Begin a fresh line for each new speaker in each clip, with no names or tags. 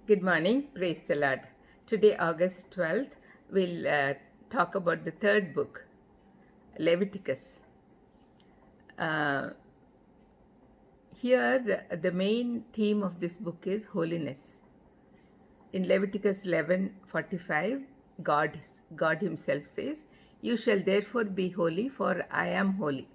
Good morning, praise the Lord. Today, August 12th, we'll talk about the third book, Leviticus. Here, the main theme of this book is holiness. In Leviticus 11:45, God Himself says, "You shall therefore be holy, for I am holy."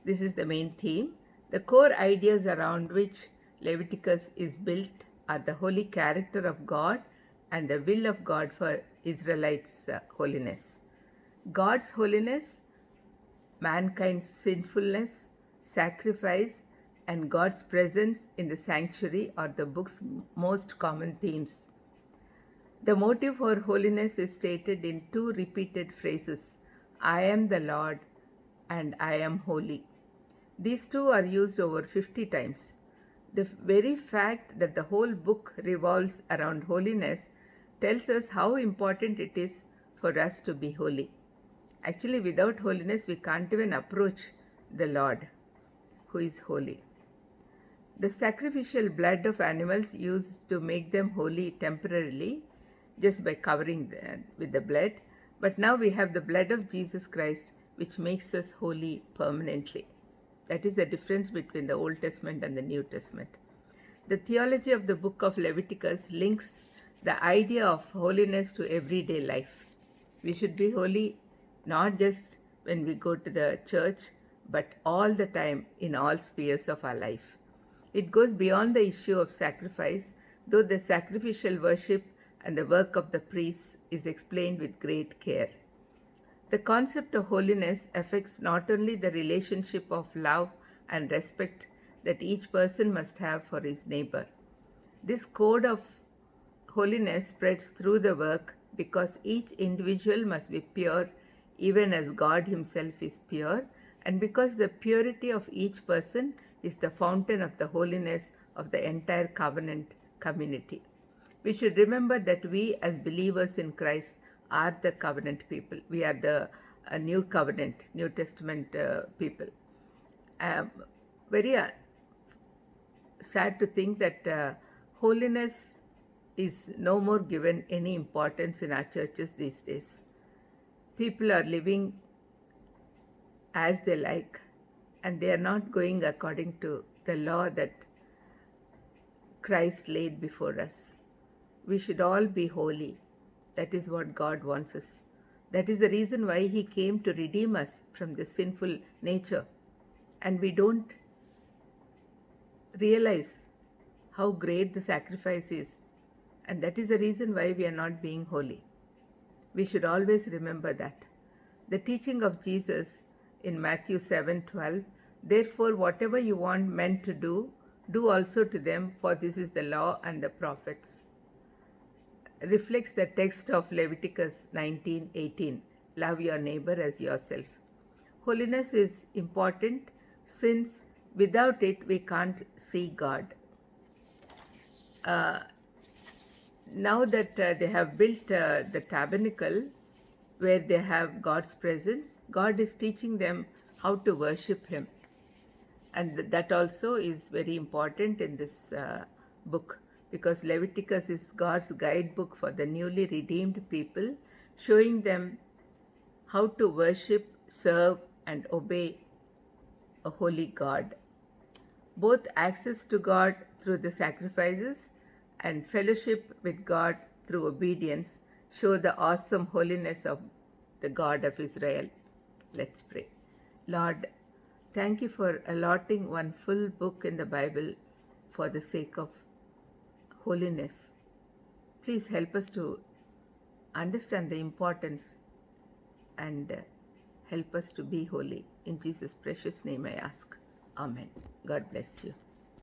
This is the main theme. The core ideas around which Leviticus is built are the holy character of God and the will of God for Israelites' holiness. God's holiness, mankind's sinfulness, sacrifice, and God's presence in the sanctuary are the book's most common themes. The motive for holiness is stated in two repeated phrases, "I am the Lord" and "I am holy." These two are used over 50 times. The very fact that the whole book revolves around holiness tells us how important it is for us to be holy. Actually, without holiness, we can't even approach the Lord, who is holy. The sacrificial blood of animals used to make them holy temporarily, just by covering them with the blood, but now we have the blood of Jesus Christ, which makes us holy permanently. That is the difference between the Old Testament and the New Testament. The theology of the book of Leviticus links the idea of holiness to everyday life. We should be holy not just when we go to the church, but all the time in all spheres of our life. It goes beyond the issue of sacrifice, though the sacrificial worship and the work of the priests is explained with great care. The concept of holiness affects not only the relationship of love and respect that each person must have for his neighbor. This code of holiness spreads through the work because each individual must be pure even as God Himself is pure, and because the purity of each person is the fountain of the holiness of the entire covenant community. We should remember that we as believers in Christ are the covenant people. We are the New Covenant, New Testament people. Very sad to think that holiness is no more given any importance in our churches these days. People are living as they like, and they are not going according to the law that Christ laid before us. We should all be holy. That is what God wants us. That is the reason why He came to redeem us from the sinful nature. And we don't realize how great the sacrifice is. And that is the reason why we are not being holy. We should always remember that. The teaching of Jesus in Matthew 7:12, "Therefore, whatever you want men to do, do also to them, for this is the law and the prophets," reflects the text of Leviticus 19:18, "Love your neighbor as yourself." Holiness is important since without it we can't see God. Now that they have built the tabernacle where they have God's presence, God is teaching them how to worship Him. And that also is very important in this book, because Leviticus is God's guidebook for the newly redeemed people, showing them how to worship, serve, and obey a holy God. Both access to God through the sacrifices and fellowship with God through obedience show the awesome holiness of the God of Israel. Let's pray. Lord, thank you for allotting one full book in the Bible for the sake of holiness. Please help us to understand the importance and help us to be holy. In Jesus' precious name I ask. Amen. God bless you.